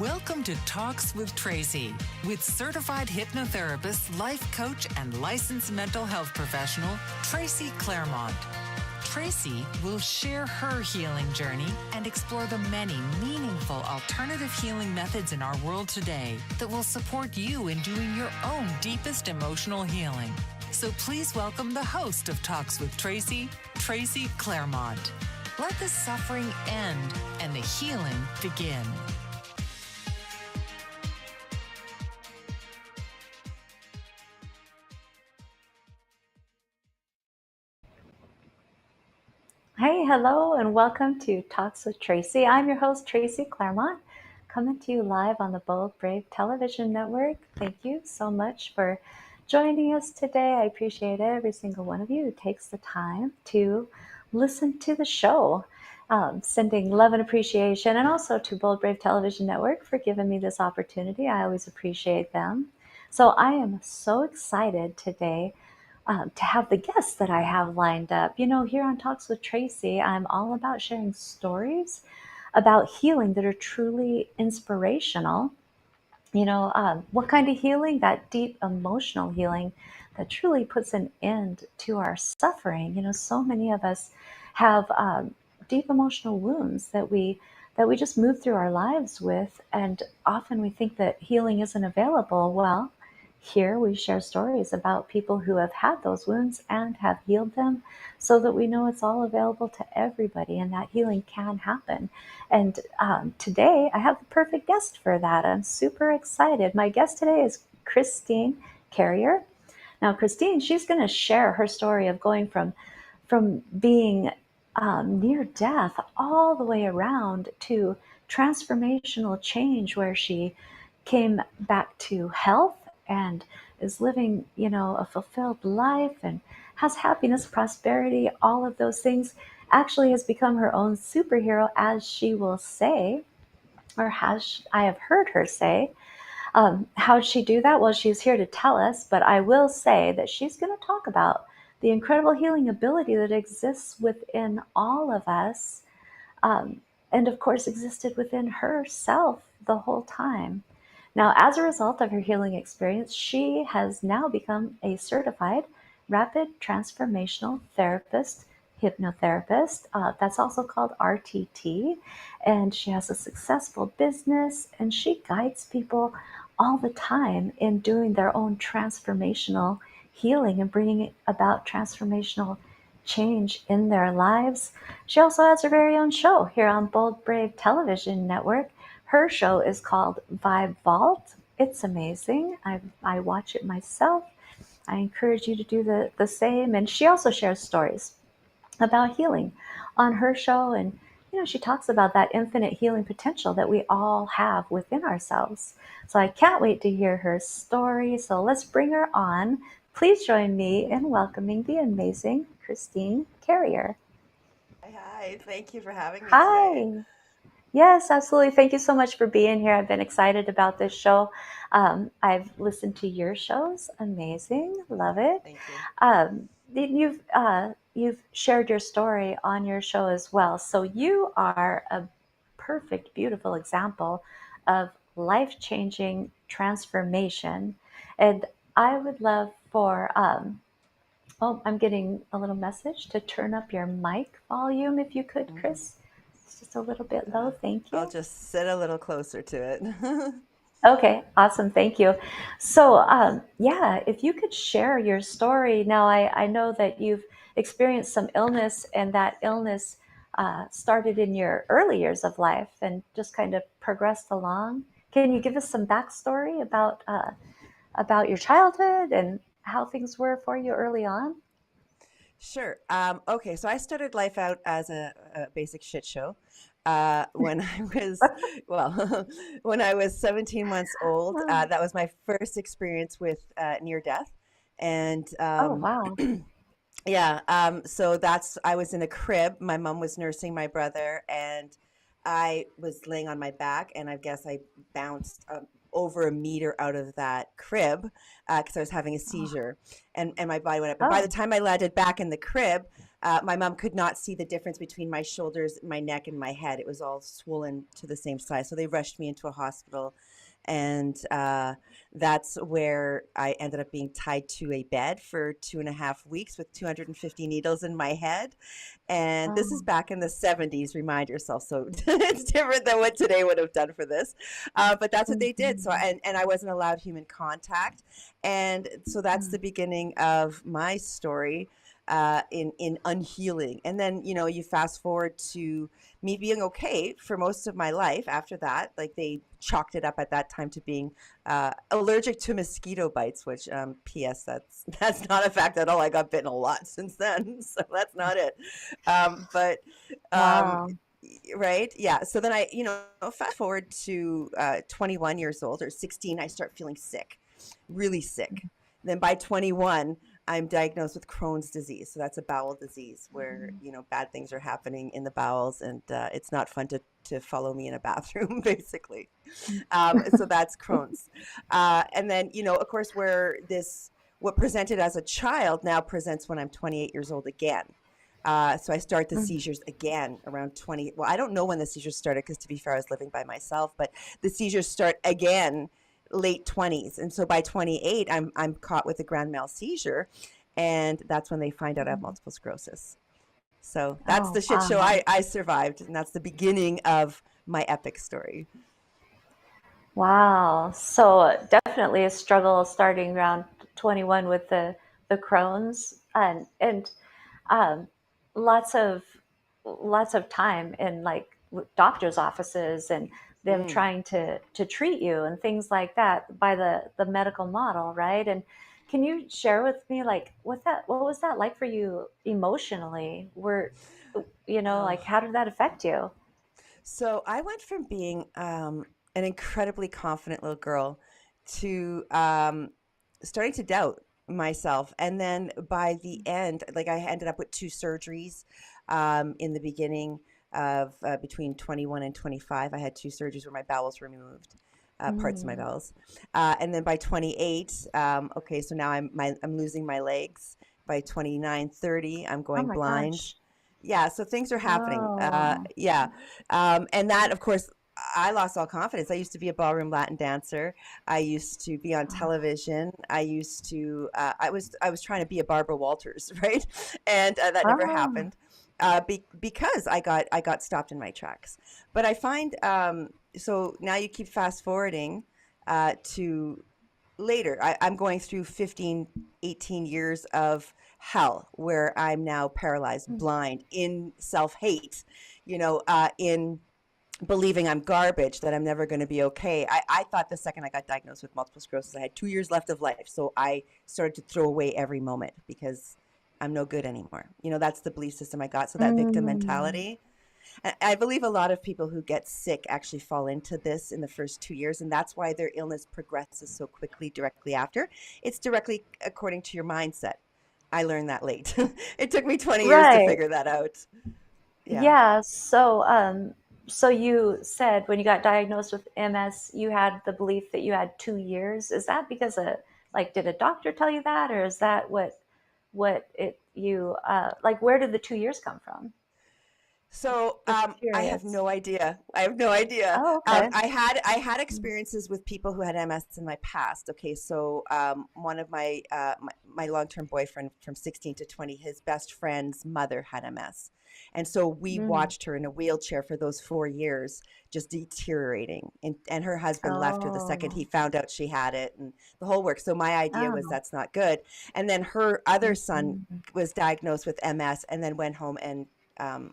Welcome to Talks with Tracy, with certified hypnotherapist, life coach, and licensed mental health professional, Tracy Claremont. Tracy will share her healing journey and explore the many meaningful alternative healing methods in our world today that will support you in doing your own deepest emotional healing. So please welcome the host of Talks with Tracy, Tracy Claremont. Let the suffering end and the healing begin. Hey, hello, and welcome to Talks with Tracy. I'm your host, Tracy Claremont, coming to you live on the Bold Brave Television Network. Thank you so much for joining us today. I appreciate every single one of you who takes the time to listen to the show. Sending love and appreciation, and also to Bold Brave Television Network for giving me this opportunity. I always appreciate them. So I am so excited today to have the guests that I have lined up. You know, here on Talks with Tracy, I'm all about sharing stories about healing that are truly inspirational. You know, what kind of healing? That deep emotional healing that truly puts an end to our suffering. You know, so many of us have deep emotional wounds that we just move through our lives with, and often we think that healing isn't available. Well, here we share stories about people who have had those wounds and have healed them so that we know it's all available to everybody and that healing can happen. And today I have the perfect guest for that. I'm super excited. My guest today is Kris Carriere. Now, Christine, she's going to share her story of going from being near death all the way around to transformational change, where she came back to health and is living, you know, a fulfilled life and has happiness, prosperity, all of those things. Actually has become her own superhero, as she will say, or has I have heard her say. How'd she do that? Well, she's here to tell us, but I will say that she's going to talk about the incredible healing ability that exists within all of us, and of course existed within herself the whole time. Now, as a result of her healing experience, she has now become a certified rapid transformational therapist, hypnotherapist. That's also called RTT. And she has a successful business, and she guides people all the time in doing their own transformational healing and bringing about transformational change in their lives. She also has her very own show here on Bold Brave Television Network. Her show is called Vibe Vault. It's amazing. I watch it myself. I encourage you to do the same. And she also shares stories about healing on her show. And, you know, she talks about that infinite healing potential that we all have within ourselves. So I can't wait to hear her story. So let's bring her on. Please join me in welcoming the amazing Kris Carriere. Hi, thank you for having me today. Hi. Yes, absolutely. Thank you so much for being here. I've been excited about this show. I've listened to your shows. Amazing. Love it. Thank you. You've shared your story on your show as well. So you are a perfect, beautiful example of life-changing transformation. And I would love for, oh, I'm getting a little message to turn up your mic volume if you could, Kris. It's just a little bit low. Thank I'll you. just sit a little closer to it. Okay, awesome. Thank you. So, yeah, if you could share your story. Now, I know that you've experienced some illness, and that illness started in your early years of life and just kind of progressed along. Can you give us some backstory about your childhood and how things were for you early on? Sure. Okay, so I started life out as a basic shit show when I was, well, when I was 17 months old. Oh, That was my first experience with near death. And oh, wow. yeah, so I was in a crib. My mom was nursing my brother, and I was laying on my back, and I guess I bounced over a meter out of that crib because I was having a Oh, seizure, and my body went up. And by the oh, time I landed back in the crib, My mom could not see the difference between my shoulders, my neck, and my head. It was all swollen to the same size. So they rushed me into a hospital. And that's where I ended up being tied to a bed for 2.5 weeks with 250 needles in my head. And this is Oh. back in the 70s, remind yourself. So it's different than what today would have done for this. But that's what they did. So, Mhm. and I wasn't allowed human contact. And so that's the beginning of my story in unhealing. And then, you fast forward to me being okay for most of my life after that. Like they chalked it up at that time to being allergic to mosquito bites, which P.S. That's not a fact at all. I got bitten a lot since then, so that's not it. But Wow. right, yeah. So then fast forward to 21 years old or 16, I start feeling sick, really sick. Then by 21, I'm diagnosed with Crohn's disease. So that's a bowel disease where, bad things are happening in the bowels, and it's not fun to follow me in a bathroom, basically. So that's Crohn's. And then, of course, what presented as a child now presents when I'm 28 years old again. So I start the Mhm. seizures again around 20. Well, I don't know when the seizures started because, to be fair, I was living by myself, but the seizures start again late 20s. And so by 28, I'm caught with a grand mal seizure. And that's when they find out I have multiple sclerosis. So that's Oh, the shit show wow. I survived. And that's the beginning of my epic story. Wow. So definitely a struggle starting around 21 with the Crohn's and um, lots of lots of time in like doctors' offices and them Mm. trying to treat you and things like that by the medical model, right? And can you share with me like what was that like for you emotionally? Like Oh. how did that affect you? So I went from being an incredibly confident little girl to starting to doubt myself. And then by the end, like I ended up with two surgeries in the beginning of between 21 and 25. I had two surgeries where my bowels were removed. Parts of my Mm. bowels, and then by 28, okay, so now I'm losing my legs. By 29, 30, I'm Oh going my blind. gosh. Yeah, so things are happening. Oh. Yeah, and that, of course, I lost all confidence. I used to be a ballroom Latin dancer. I used to be on television. I was trying to be a Barbara Walters, right? And that never Oh. happened because I got stopped in my tracks. But I find so now you keep fast forwarding to later. I'm going through 15, 18 years of hell where I'm now paralyzed, blind, in self-hate, in believing I'm garbage, that I'm never going to be okay. I thought the second I got diagnosed with multiple sclerosis, I had 2 years left of life. So I started to throw away every moment because I'm no good anymore. That's the belief system I got. So that victim Mm. mentality. I believe a lot of people who get sick actually fall into this in the first 2 years, and that's why their illness progresses so quickly directly after. It's directly according to your mindset. I learned that late. It took me 20 years to Right. figure that out. Yeah. Yeah. So you said when you got diagnosed with MS, you had the belief that you had 2 years. Is that because like, did a doctor tell you that, or is that what it you like? Where did the 2 years come from? So Just I have curious. no idea. I have no idea. Oh, okay. I had experiences with people who had MS in my past. Okay, so one of my long term boyfriend from 16 to 20, his best friend's mother had MS, and so we Mm. watched her in a wheelchair for those 4 years, just deteriorating. And her husband left her the second he Oh. found out she had it, and the whole work. So my idea was Oh. that's not good. And then her other son Mhm. was diagnosed with MS, and then went home and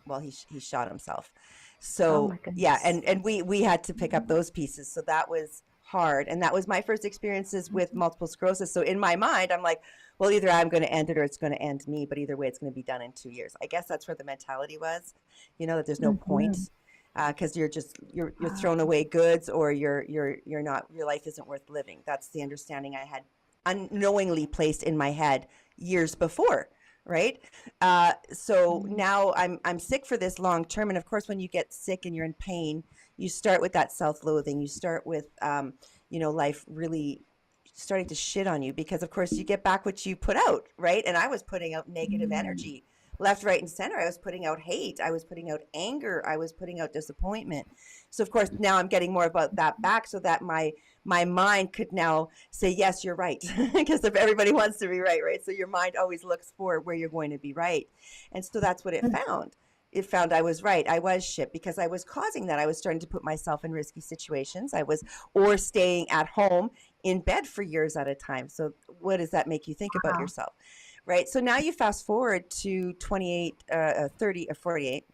well, he shot himself. Oh So my yeah, goodness. and we had to pick up those pieces. So that was hard, and that was my first experiences with multiple sclerosis. So in my mind, I'm like, well, either I'm going to end it or it's going to end me. But either way, it's going to be done in 2 years. I guess that's where the mentality was, that there's no Mhm. point because you're thrown away goods, or you're not, your life isn't worth living. That's the understanding I had unknowingly placed in my head years before, right? So Mhm. now I'm sick for this long term, and of course, when you get sick and you're in pain, you start with that self-loathing. You start with life really starting to shit on you because, of course, you get back what you put out, right? And I was putting out negative Mm. energy left, right, and center. I was putting out hate. I was putting out anger. I was putting out disappointment. So of course now I'm getting more about that back, so that my mind could now say, yes, you're right. Because if everybody wants to be right, right? So your mind always looks for where you're going to be right. And so that's what it found. It found I was right. I was shit because I was causing that. I was starting to put myself in risky situations. Or staying at home in bed for years at a time. So what does that make you think about yourself? Right. So now you fast forward to 28, 30 or 48.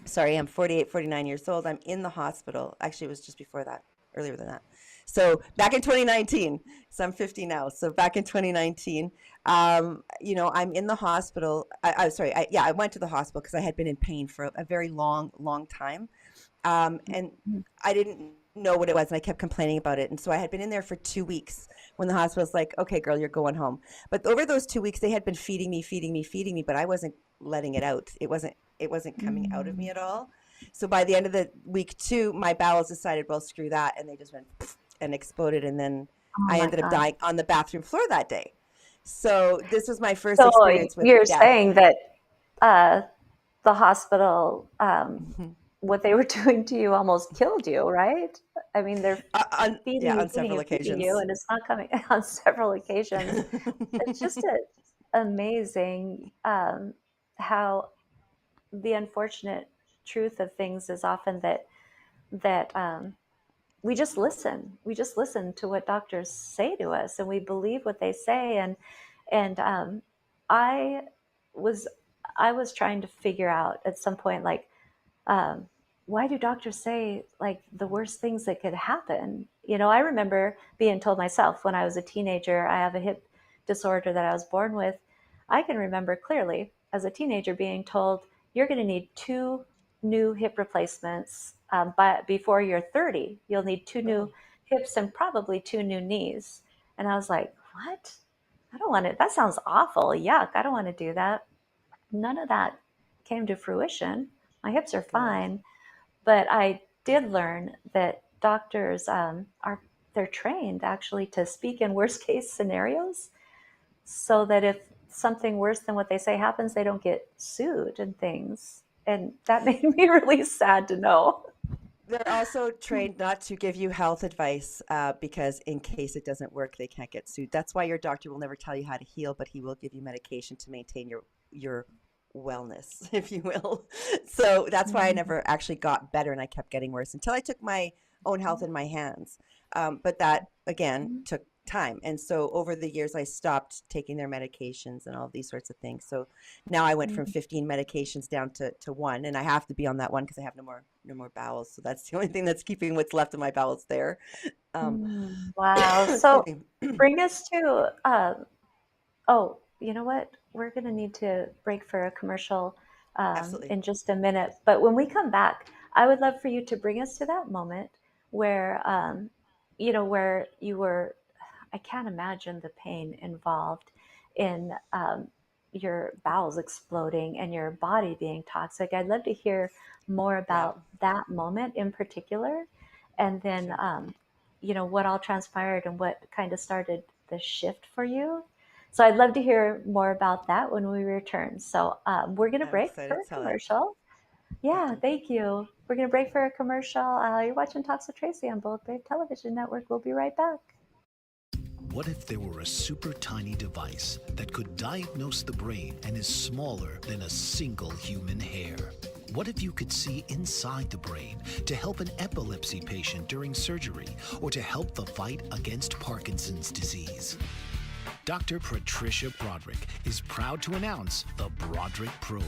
Sorry, I'm 48, 49 years old. I'm in the hospital. Actually, it was just before that, earlier than that. So back in 2019, so I'm 50 now. So back in 2019, I'm in the hospital. I went to the hospital because I had been in pain for a very long time. And I didn't know what it was, and I kept complaining about it. And so I had been in there for 2 weeks when the hospital's like, okay, girl, you're going home. But over those 2 weeks, they had been feeding me, but I wasn't letting it out. It wasn't coming out of me at all. So by the end of the week 2, my bowels decided, well, screw that. And they just went and exploded. And then I ended up dying on the bathroom floor that day. So this was my first experience with you're death. saying that the hospital, what they were doing to you almost killed you, right? I mean, they're feeding you, and it's not coming on several occasions. It's just amazing how the unfortunate truth of things is often that we just listen. We just listen to what doctors say to us, and we believe what they say. And I was trying to figure out at some point, like, why do doctors say like the worst things that could happen? I remember being told myself when I was a teenager, I have a hip disorder that I was born with. I can remember clearly as a teenager being told, you're going to need 2 new hip replacements before you're 30. You'll need 2 new hips and probably 2 new knees. And I was like, what? I don't want it. That sounds awful. Yuck. I don't want to do that. None of that came to fruition. My hips are fine. But I did learn that doctors they're trained actually to speak in worst case scenarios, so that if something worse than what they say happens, they don't get sued and things. And that made me really sad to know. They're also trained not to give you health advice because in case it doesn't work, they can't get sued. That's why your doctor will never tell you how to heal, but he will give you medication to maintain your wellness, if you will. So that's why I never actually got better, and I kept getting worse until I took my own health in my hands. But that, again, took time. And so over the years, I stopped taking their medications and all these sorts of things. So now I went from 15 medications down to 1, and I have to be on that one because I have no more bowels. So that's the only thing that's keeping what's left of my bowels there. Wow. So bring us to, you know what? We're going to need to break for a commercial in just a minute. But when we come back, I would love for you to bring us to that moment where, where you were, I can't imagine the pain involved in your bowels exploding and your body being toxic. I'd love to hear more about that moment in particular. And then, what all transpired and what kind of started the shift for you. So I'd love to hear more about that when we return. So we're going to break for a commercial. Yeah, thank you. We're going to break for a commercial. You're watching Talks with Tracy on Bold Brave Television Network. We'll be right back. What if there were a super tiny device that could diagnose the brain and is smaller than a single human hair? What if you could see inside the brain to help an epilepsy patient during surgery or to help the fight against Parkinson's disease? Dr. Patricia Broderick is proud to announce the Broderick Probe,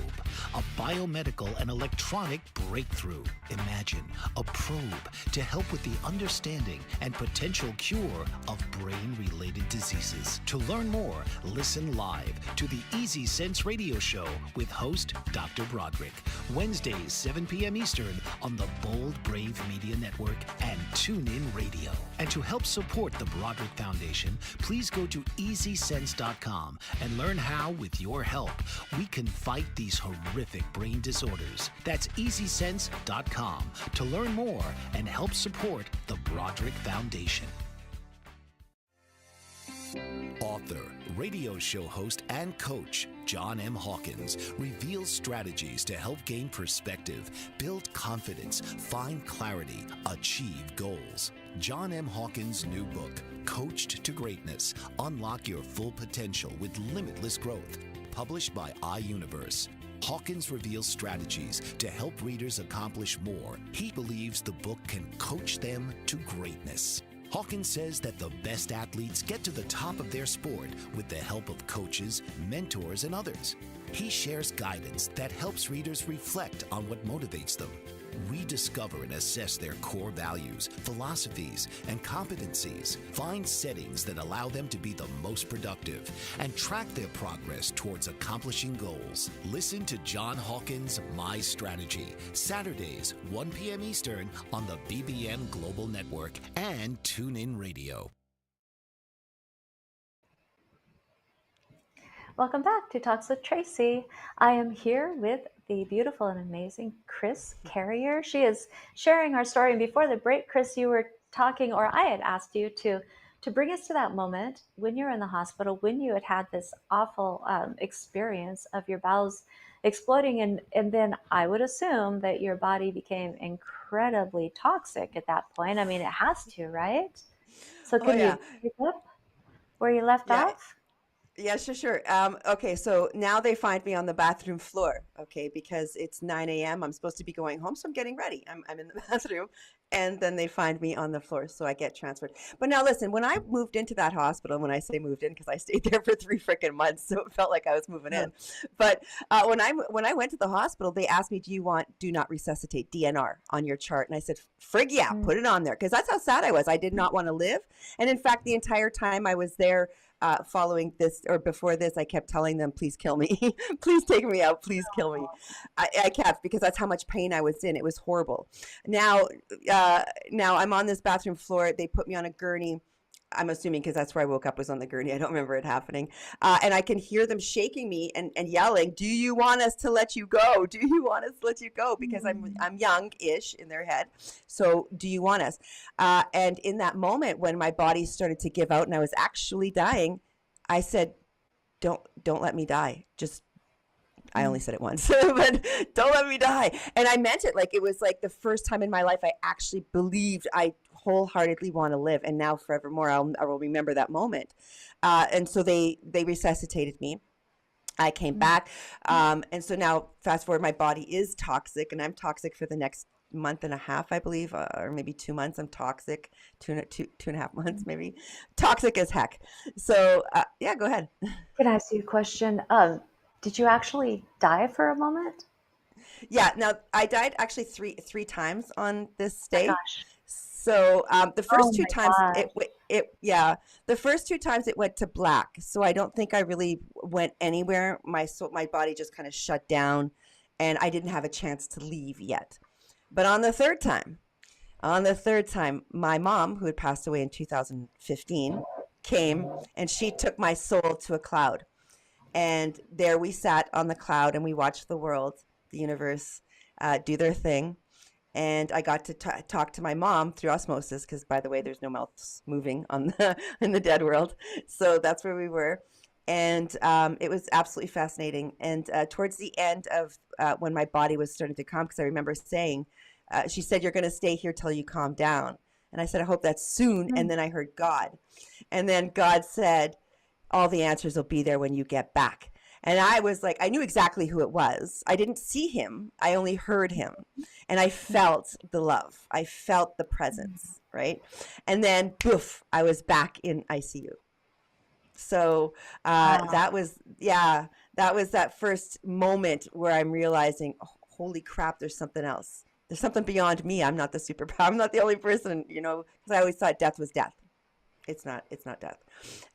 a biomedical and electronic breakthrough. Imagine a probe to help with the understanding and potential cure of brain-related diseases. To learn more, listen live to the Easy Sense radio show with host Dr. Broderick, Wednesdays 7 p.m. Eastern on the Bold Brave Media Network and TuneIn Radio. And to help support the Broderick Foundation, please go to EasySense.com and learn how, with your help, we can fight these horrific brain disorders. That's EasySense.com to learn more and help support the Broderick Foundation. Author, radio show host, and coach John M. Hawkins reveals strategies to help gain perspective, build confidence, find clarity, achieve goals. John M. Hawkins' new book, Coached to Greatness, Unlock Your Full Potential with Limitless Growth, published by iUniverse. Hawkins reveals strategies to help readers accomplish more. He believes the book can coach them to greatness. Hawkins says that the best athletes get to the top of their sport with the help of coaches, mentors, and others. He shares guidance that helps readers reflect on what motivates them, rediscover and assess their core values, philosophies, and competencies, find settings that allow them to be the most productive, and track their progress towards accomplishing goals. Listen to John Hawkins' My Strategy, Saturdays, 1 p.m. Eastern on the BBN Global Network and TuneIn Radio. Welcome back to Talks with Tracy. I am here with the beautiful and amazing Kris Carriere. She is sharing our story. And before the break, Kris, you were talking, or I had asked you to bring us to that moment when you're in the hospital, when you had this awful experience of your bowels exploding. And then I would assume that your body became incredibly toxic at that point. I mean, it has to, right? So can you pick up where you left off? Yeah, sure. Okay, so now they find me on the bathroom floor, okay, because it's 9 a.m. I'm supposed to be going home, so I'm getting ready. I'm in the bathroom, and then they find me on the floor, so I get transferred. But now listen, when I moved into that hospital, when I say moved in, because I stayed there for 3 freaking months, so it felt like I was moving in. But when I went to the hospital, they asked me, do you want do not resuscitate, DNR, on your chart? And I said, frig yeah, put it on there, because that's how sad I was. I did not want to live. And in fact, the entire time I was there, following this or before this, I kept telling them, please kill me. Please take me out. Please kill me. I kept, because that's how much pain I was in. It was horrible. Now I'm on this bathroom floor. They put me on a gurney. I'm assuming because that's where I woke up, was on the gurney. I don't remember it happening. And I can hear them shaking me and yelling, do you want us to let you go? Do you want us to let you go? Because I'm young-ish in their head. So do you want us? And in that moment when my body started to give out and I was actually dying, I said, don't let me die. Just, I only said it once, but don't let me die. And I meant it. Like, it was like the first time in my life I actually believed I wholeheartedly want to live, and now forevermore I will remember that moment. And so they resuscitated me. I came back, and so now fast forward, my body is toxic, and I'm toxic for the next month and a half, I believe, or maybe 2 months. I'm toxic, two and a half months, maybe, toxic as heck. So yeah, go ahead. Can I ask you a question? Did you actually die for a moment? Yeah. Now I died actually three times on this stay. Oh my gosh. So the first two times gosh. the first 2 times it went to black. So I don't think I really went anywhere. My body just kind of shut down, and I didn't have a chance to leave yet. But on the third time, my mom, who had passed away in 2015, came, and she took my soul to a cloud. And there we sat on the cloud, and we watched the world, the universe, do their thing. And I got to talk to my mom through osmosis, because, by the way, there's no mouths moving in the dead world. So that's where we were. And it was absolutely fascinating. And towards the end of when my body was starting to calm, because I remember saying, she said, you're going to stay here till you calm down. And I said, I hope that's soon. And then I heard God. And then God said, all the answers will be there when you get back. And I was like, I knew exactly who it was. I didn't see him. I only heard him. And I felt the love. I felt the presence, right? And then, poof, I was back in ICU. So that was that first moment where I'm realizing, oh, holy crap, there's something else. There's something beyond me. I'm not the superpower. I'm not the only person, because I always thought death was death. It's not death.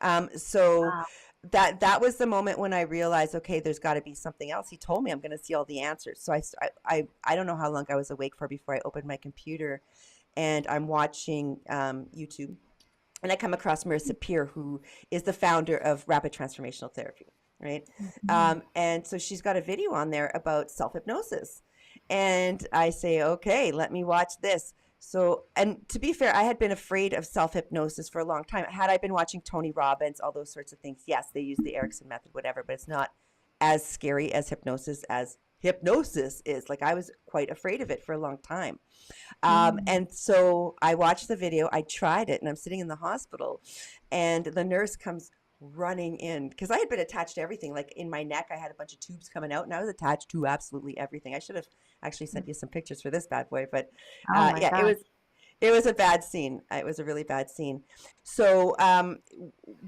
Wow. That was the moment when I realized, okay, there's got to be something else. He told me I'm going to see all the answers. So I don't know how long I was awake for before I opened my computer, and I'm watching YouTube, and I come across Marissa Peer, who is the founder of Rapid Transformational Therapy, right? Mm-hmm. And so she's got a video on there about self-hypnosis, and I say, okay, let me watch this. So, and to be fair, I had been afraid of self-hypnosis for a long time. Had I been watching Tony Robbins, all those sorts of things, yes, they use the Erickson method, whatever, but it's not as scary as hypnosis is. Like, I was quite afraid of it for a long time. And so I watched the video, I tried it, and I'm sitting in the hospital, and the nurse comes running in, because I had been attached to everything. Like, in my neck, I had a bunch of tubes coming out, and I was attached to absolutely everything. I should have actually sent you some pictures for this bad boy, but Oh my yeah, gosh. it was a bad scene. It was a really bad scene. So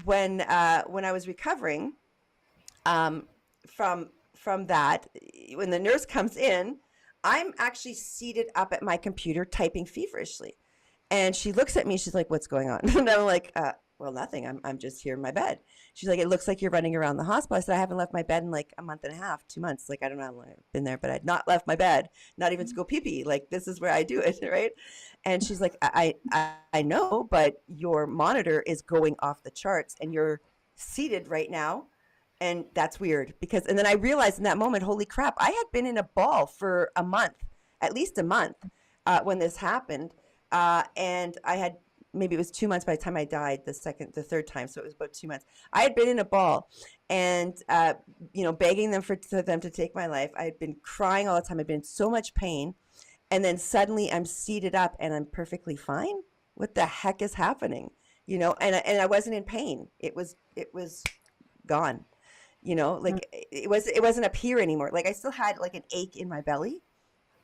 when I was recovering from that, when the nurse comes in, I'm actually seated up at my computer typing feverishly. And she looks at me, she's like, "What's going on?" And I'm like, well, nothing. I'm just here in my bed. She's like, "It looks like you're running around the hospital." I said, "I haven't left my bed in like a month and a half, 2 months. Like, I don't know how long I've been there, but I'd not left my bed, not even to go pee pee. Like, this is where I do it." Right. And she's like, I know, but your monitor is going off the charts and you're seated right now. And that's weird because, and then I realized in that moment, holy crap, I had been in a ball for a month, at least a month, when this happened. And I had, maybe it was 2 months by the time I died the third time. So it was about 2 months. I had been in a ball and, begging them for them to take my life. I had been crying all the time. I'd been in so much pain. And then suddenly I'm seated up and I'm perfectly fine. What the heck is happening? And I wasn't in pain. It was gone. Like it wasn't up here anymore. Like, I still had like an ache in my belly,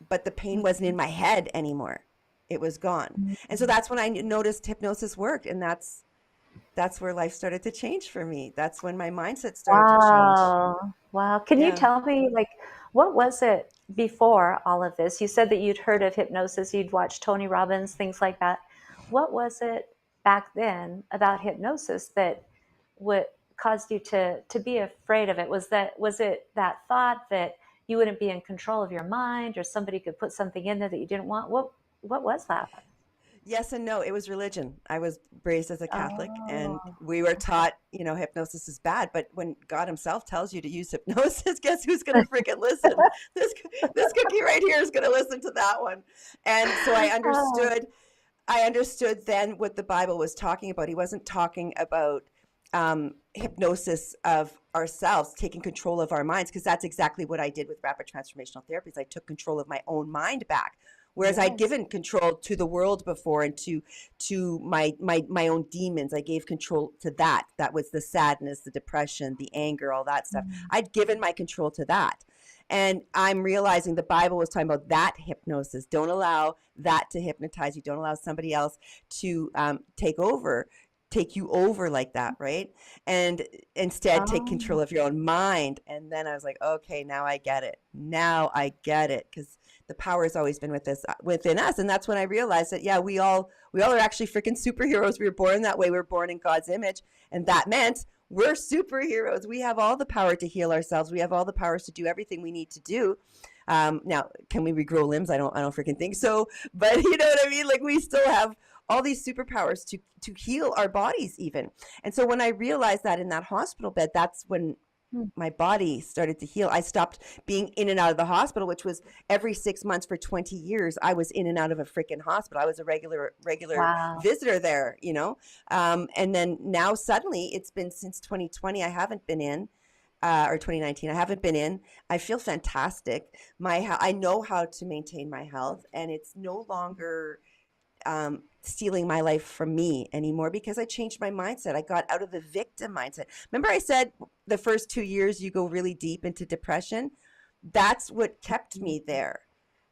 but the pain wasn't in my head anymore. It was gone. And so that's when I noticed hypnosis worked. And that's where life started to change for me. That's when my mindset started to change. Wow. Wow. Can you Yeah. tell me, like, what was it before all of this? You said that you'd heard of hypnosis, you'd watched Tony Robbins, things like that. What was it back then about hypnosis that what caused you to be afraid of it? Was it that thought that you wouldn't be in control of your mind, or somebody could put something in there that you didn't want? What was that? Yes and no. It was religion. I was raised as a Catholic, and Oh. we were taught, hypnosis is bad. But when God Himself tells you to use hypnosis, guess who's going to freaking listen? This cookie right here is going to listen to that one. And so I Oh. understood. I understood then what the Bible was talking about. He wasn't talking about hypnosis of ourselves, taking control of our minds, because that's exactly what I did with rapid transformational therapies. I took control of my own mind back. Whereas I'd Yes. given control to the world before, and to my own demons. I gave control to that. That was the sadness, the depression, the anger, all that stuff. I'd given my control to that. And I'm realizing the Bible was talking about that hypnosis. Don't allow that to hypnotize you. Don't allow somebody else to take you over like that, right? And instead take Oh. control of your own mind. And then I was like, okay, now I get it. Now I get it, because the power has always been within us. And that's when I realized that, yeah, we all are actually freaking superheroes. We were born that way. We were born in God's image. And that meant we're superheroes. We have all the power to heal ourselves. We have all the powers to do everything we need to do. Now, can we regrow limbs? I don't freaking think so. But you know what I mean? Like, we still have all these superpowers to heal our bodies even. And so when I realized that in that hospital bed, that's when my body started to heal. I stopped being in and out of the hospital, which was every 6 months for 20 years. I was in and out of a freaking hospital. I was a regular Wow. visitor there, and then now suddenly it's been since 2020. I haven't been in, or 2019. I haven't been in. I feel fantastic. I know how to maintain my health, and it's no longer stealing my life from me anymore, because I changed my mindset. I got out of the victim mindset. Remember, I said the first 2 years you go really deep into depression. That's what kept me there.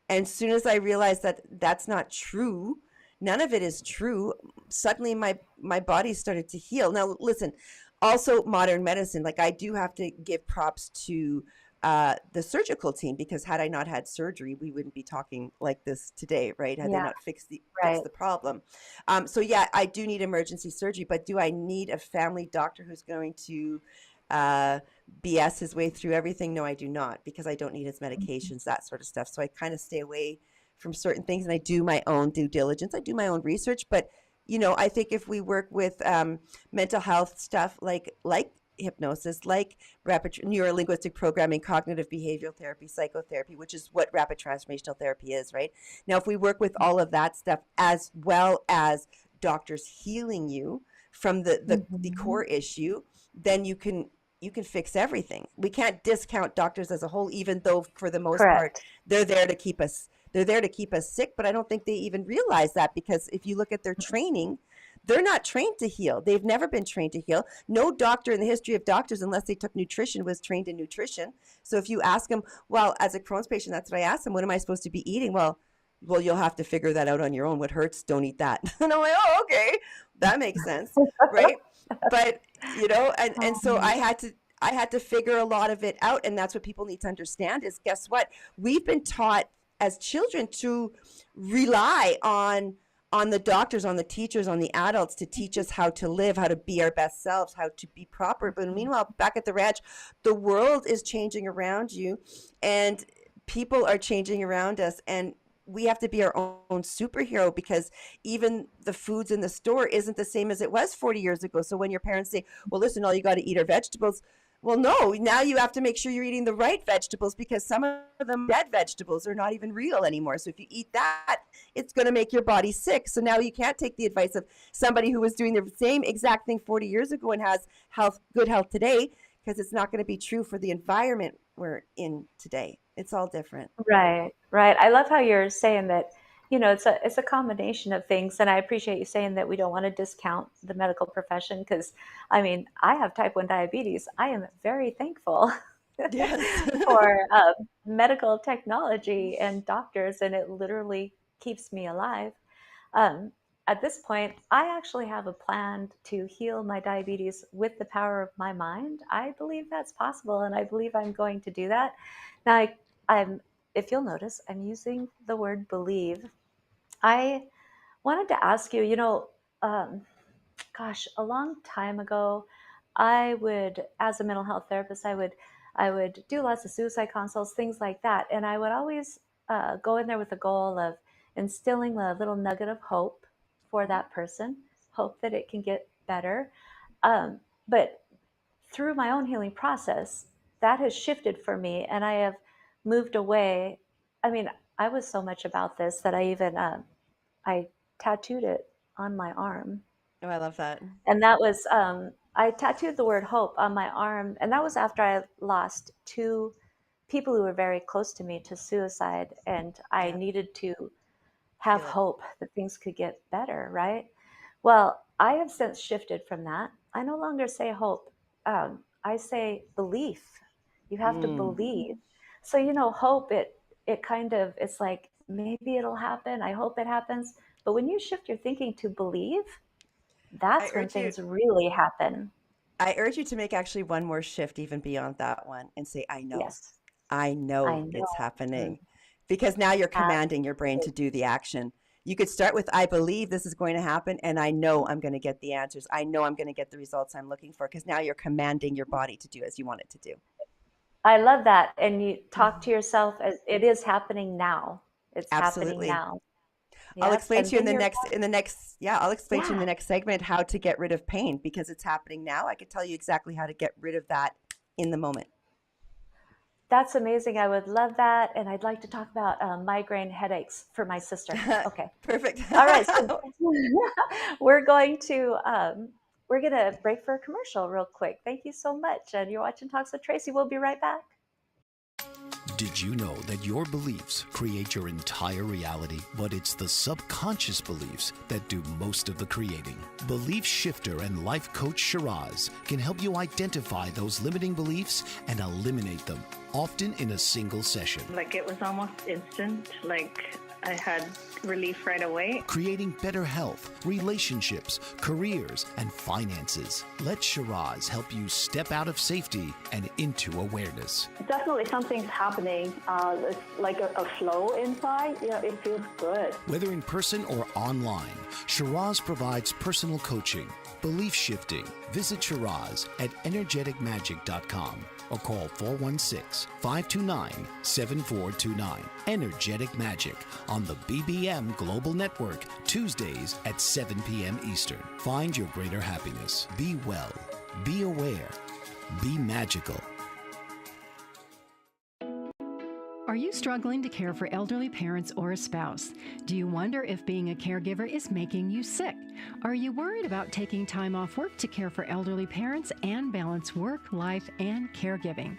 And as soon as I realized that that's not true, none of it is true, suddenly my body started to heal. Now, listen, also modern medicine, like, I do have to give props to the surgical team, because had I not had surgery, we wouldn't be talking like this today, right? Had they Yeah. not fixed Right. the problem. So yeah, I do need emergency surgery, but do I need a family doctor who's going to BS his way through everything? No, I do not, because I don't need his medications, that sort of stuff. So I kind of stay away from certain things, and I do my own due diligence. I do my own research, but I think if we work with mental health stuff like hypnosis, like rapid neuro-linguistic programming, cognitive behavioral therapy, psychotherapy, which is what rapid transformational therapy is, right? Now, if we work with all of that stuff, as well as doctors healing you from the core issue, then you can you can fix everything. We can't discount doctors as a whole, even though for the most part Correct. they're there to keep us sick. But I don't think they even realize that, because if you look at their training, they're not trained to heal. They've never been trained to heal. No doctor in the history of doctors, unless they took nutrition, was trained in nutrition. So if you ask them, well, as a Crohn's patient, that's what I ask them, what am I supposed to be eating? Well, you'll have to figure that out on your own. What hurts, don't eat that. And I'm like, oh, okay, that makes sense, right? But and so I had to figure a lot of it out, and that's what people need to understand is, guess what? We've been taught as children to rely on the doctors, on the teachers, on the adults to teach us how to live, how to be our best selves, how to be proper. But meanwhile, back at the ranch, the world is changing around you, and people are changing around us, and we have to be our own superhero, because even the foods in the store isn't the same as it was 40 years ago. So when your parents say, well, listen, all you got to eat are vegetables. Well, no, now you have to make sure you're eating the right vegetables, because some of them dead vegetables are not even real anymore. So if you eat that, it's going to make your body sick. So now you can't take the advice of somebody who was doing the same exact thing 40 years ago and has good health today, because it's not going to be true for the environment we're in today. It's all different. Right, right. I love how you're saying that, it's a combination of things. And I appreciate you saying that we don't want to discount the medical profession, because, I mean, I have type 1 diabetes. I am very thankful Yes. for medical technology and doctors, and it literally keeps me alive. At this point, I actually have a plan to heal my diabetes with the power of my mind. I believe that's possible, and I believe I'm going to do that. Now, if you'll notice, I'm using the word believe. I wanted to ask you, a long time ago, as a mental health therapist, I would do lots of suicide consults, things like that, and I would always go in there with the goal of instilling a little nugget of hope for that person, hope that it can get better. But through my own healing process, that has shifted for me, and I have moved away. I mean, I was so much about this that I even I tattooed it on my arm. Oh, I love that. And that was, I tattooed the word hope on my arm. And that was after I lost 2 people who were very close to me to suicide. And I Yeah. needed to have Feel it. hope that things could get better, right? Well, I have since shifted from that. I no longer say hope. I say belief. You have to believe. So, hope, it kind of, it's like, maybe it'll happen. I hope it happens. But when you shift your thinking to believe, I that's when urge you things really happen. I urge you to make actually one more shift even beyond that one and say, I know. Yes, I I know it's know. happening. Because now you're commanding your brain to Absolutely. do the action. You could start with, I believe this is going to happen, and I know I'm going to get the answers. I know I'm going to get the results I'm looking for, because now you're commanding your body to do as you want it to do. I love that. And you talk to yourself as it is happening now. It's happening Absolutely. now. I'll Yep. explain And to you then you're, I'll explain to you in yeah, the next segment how to get rid of pain, because it's happening now. I could tell you exactly how to get rid of that in the moment. that's amazing. I would love that. And I'd like to talk about migraine headaches for my sister. Okay. Perfect. All right. So we're going to, break for a commercial real quick. Thank you so much. And you're watching Talks with Tracy. We'll be right back. Did you know that your beliefs create your entire reality, but it's the subconscious beliefs that do most of the creating? Belief shifter and life coach Shiraz can help you identify those limiting beliefs and eliminate them, often in a single session. Like, it was almost instant. Like, I had relief right away. Creating better health, relationships, careers, and finances. Let Shiraz help you step out of safety and into awareness. Definitely something's happening. It's like a flow inside. It feels good. Whether in person or online, Shiraz provides personal coaching, belief shifting. Visit Shiraz at energeticmagic.com or call 416-529-7429. Energetic Magic on the BBM Global Network, Tuesdays at 7 p.m. Eastern. Find your greater happiness. Be well. Be aware. Be magical. Are you struggling to care for elderly parents or a spouse? Do you wonder if being a caregiver is making you sick? Are you worried about taking time off work to care for elderly parents and balance work, life, and caregiving?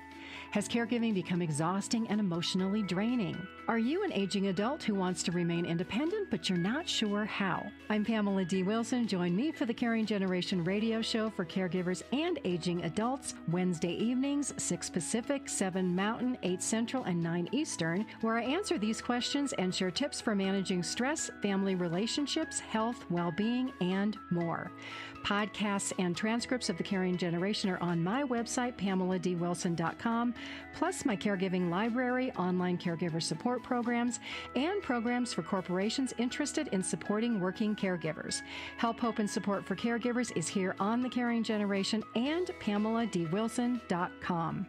Has caregiving become exhausting and emotionally draining? Are you an aging adult who wants to remain independent, but you're not sure how? I'm Pamela D. Wilson. Join me for the Caring Generation radio show for caregivers and aging adults, Wednesday evenings, 6 Pacific, 7 Mountain, 8 Central, and 9 Eastern, where I answer these questions and share tips for managing stress, family relationships, health, well-being, and more. Podcasts and transcripts of the Caring Generation are on my website, PamelaDWilson.com, plus my caregiving library, online caregiver support programs, and programs for corporations interested in supporting working caregivers. Help, hope, and support for caregivers is here on the Caring Generation and PamelaDWilson.com.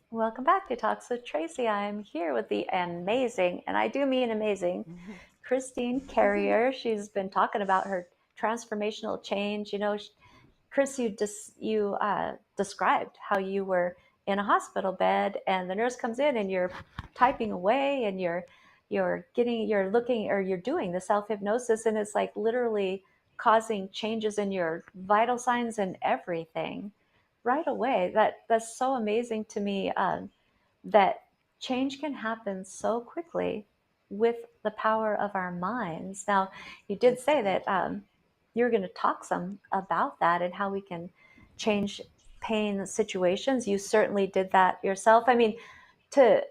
Welcome back to Talks with Tracy. I'm here with the amazing, and I do mean amazing, Kris Carriere. She's been talking about her transformational change. You know, Kris, you described how you were in a hospital bed, and the nurse comes in, and you're typing away, and you're doing the self hypnosis, and it's like literally causing changes in your vital signs and everything right away. That's so amazing to me, that change can happen so quickly with the power of our minds. Now, you did say that you're going to talk some about that and how we can change pain situations. You certainly did that yourself. I mean, to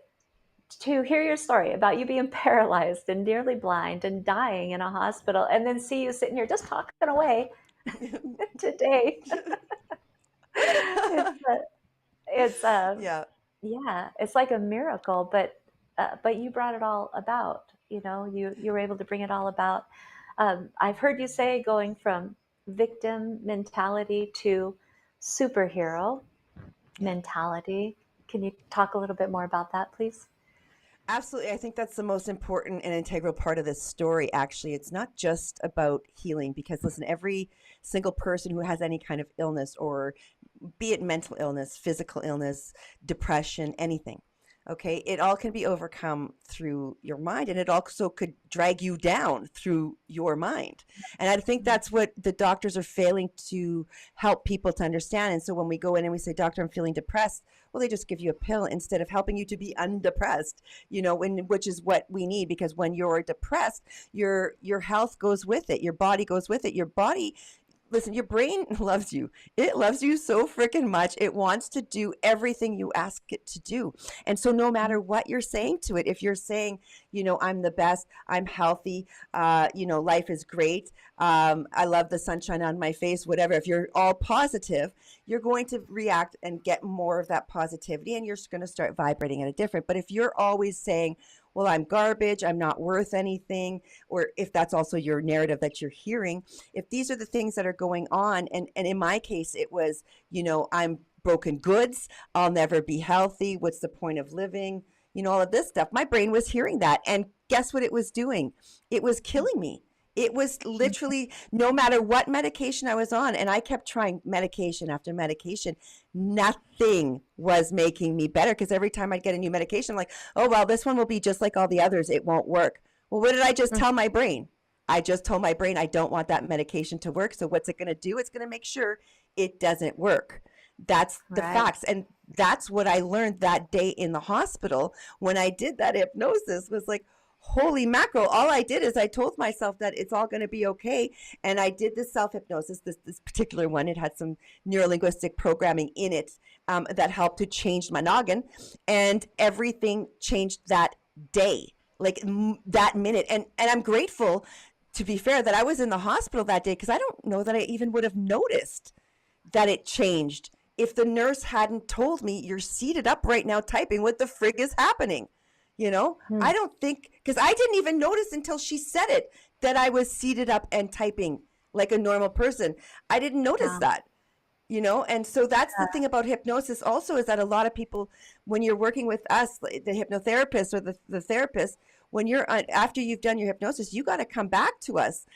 hear your story about you being paralyzed and nearly blind and dying in a hospital, and then see you sitting here just talking away today. it's Yeah. yeah, it's like a miracle, but you brought it all about. You know, you were able to bring it all about. I've heard you say going from victim mentality to superhero mentality. Can you talk a little bit more about that, please? Absolutely. I think that's the most important and integral part of this story, actually. It's not just about healing, because listen, every single person who has any kind of illness, or be it mental illness, physical illness, depression, anything, okay, it all can be overcome through your mind, and it also could drag you down through your mind. And I think that's what the doctors are failing to help people to understand. And so when we go in and we say, doctor, I'm feeling depressed, well, they just give you a pill instead of helping you to be undepressed, you know, which is what we need, because when you're depressed, your health goes with it, your body goes with it. Your body, listen, your brain loves you. It loves you so freaking much. It wants to do everything you ask it to do. And so no matter what you're saying to it, if you're saying, you know, I'm the best, I'm healthy, you know, life is great, I love the sunshine on my face, whatever, if you're all positive, you're going to react and get more of that positivity, and you're going to start vibrating at a different. But if you're always saying, well, I'm garbage, I'm not worth anything, or if that's also your narrative that you're hearing, if these are the things that are going on, and in my case, it was, you know, I'm broken goods, I'll never be healthy, what's the point of living, you know, all of this stuff. My brain was hearing that, and guess what it was doing? It was killing me. It was literally, no matter what medication I was on, and I kept trying medication after medication, nothing was making me better, because every time I'd get a new medication, I'm like, oh, well, this one will be just like all the others. It won't work. Well, what did I just tell my brain? I just told my brain I don't want that medication to work. So what's it going to do? It's going to make sure it doesn't work. That's the facts. And that's what I learned that day in the hospital when I did that hypnosis, was like, holy mackerel. All I did is I told myself that it's all going to be okay. And I did this self-hypnosis, this particular one. It had some neurolinguistic programming in it that helped to change my noggin. And everything changed that day, like that minute. And I'm grateful, to be fair, that I was in the hospital that day, because I don't know that I even would have noticed that it changed if the nurse hadn't told me, you're seated up right now typing. What the frig is happening? You know, I don't think, because I didn't even notice until she said it, that I was seated up and typing like a normal person. I didn't notice that, you know. And so that's the thing about hypnosis also, is that a lot of people, when you're working with us, the hypnotherapist or the therapist, when you're after you've done your hypnosis, you got to come back to us,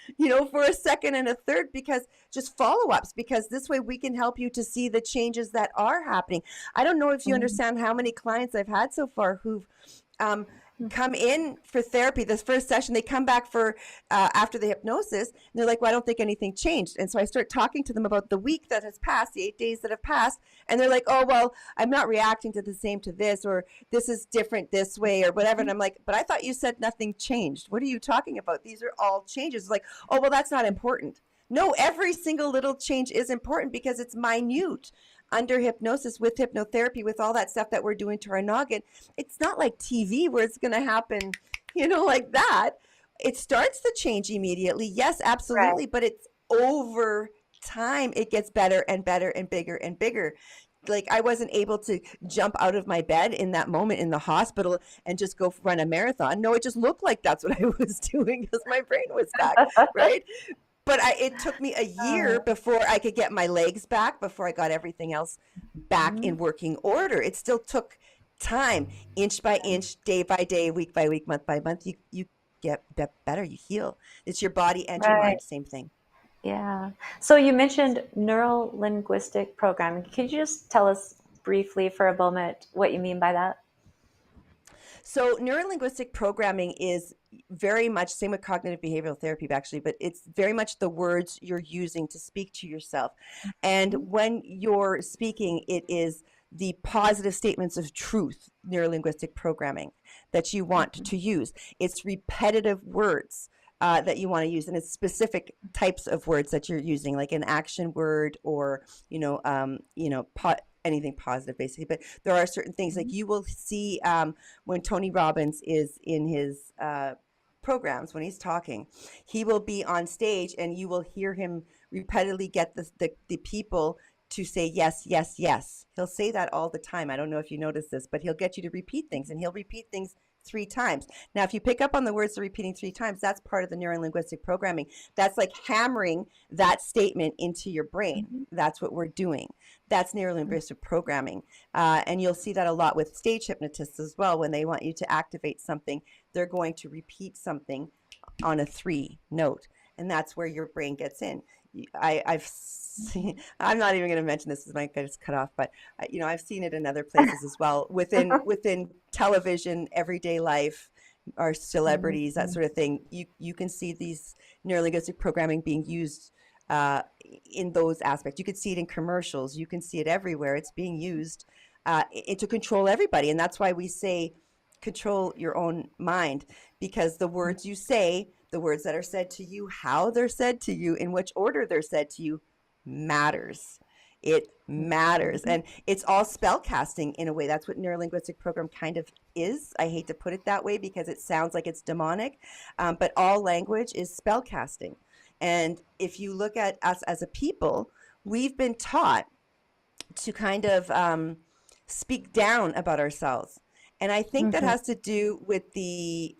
for a second and a third, because just follow-ups, because this way we can help you to see the changes that are happening. I don't know if you understand how many clients I've had so far who've come in for therapy. This first session, they come back for after the hypnosis, and they're like, well, I don't think anything changed. And so I start talking to them about the week that has passed, the 8 days that have passed, and they're like, oh, well, I'm not reacting to the same to this, or this is different this way, or whatever. And I'm like, but I thought you said nothing changed. What are you talking about? These are all changes. Like, oh, well, that's not important. No, every single little change is important because it's minute. Under hypnosis, with hypnotherapy, with all that stuff that we're doing to our noggin, it's not like TV where it's going to happen, like that. It starts to change immediately. Yes, absolutely. Right. But it's over time. It gets better and better and bigger and bigger. Like, I wasn't able to jump out of my bed in that moment in the hospital and just go run a marathon. No, it just looked like that's what I was doing because my brain was back, right? But it took me a year before I could get my legs back, before I got everything else back in working order. It still took time, inch by inch, day by day, week by week, month by month. You get better, you heal. It's your body and your mind, same thing. Yeah. So you mentioned neuro-linguistic programming. Could you just tell us briefly for a moment what you mean by that? So neuro-linguistic programming is very much same with cognitive behavioral therapy, actually, but it's very much the words you're using to speak to yourself. And when you're speaking, it is the positive statements of truth, neuro-linguistic programming, that you want to use. It's repetitive words that you want to use, and it's specific types of words that you're using, like an action word or, anything positive, basically. But there are certain things, like you will see when Tony Robbins is in his programs, when he's talking, he will be on stage and you will hear him repeatedly get the people to say yes, yes, yes. He'll say that all the time. I don't know if you notice this, but he'll get you to repeat things, and he'll repeat things 3 times. Now, if you pick up on the words they're repeating 3 times, that's part of the neuro-linguistic programming. That's like hammering that statement into your brain. That's what we're doing. That's neuro-linguistic programming. And you'll see that a lot with stage hypnotists as well. When they want you to activate something, they're going to repeat something on a 3 note. And that's where your brain gets in. I've seen, I'm not even going to mention this, might get cut off, but I've seen it in other places as well, within television, everyday life, our celebrities, that sort of thing. You can see these neurolinguistic programming being used in those aspects. You could see it in commercials. You can see it everywhere. It's being used to control everybody, and that's why we say control your own mind, because the words you say, the words that are said to you, how they're said to you, in which order they're said to you, matters. It matters. And it's all spell casting in a way. That's what neurolinguistic program kind of is. I hate to put it that way because it sounds like it's demonic, but all language is spell casting. And if you look at us as a people, we've been taught to kind of speak down about ourselves. And I think that has to do with the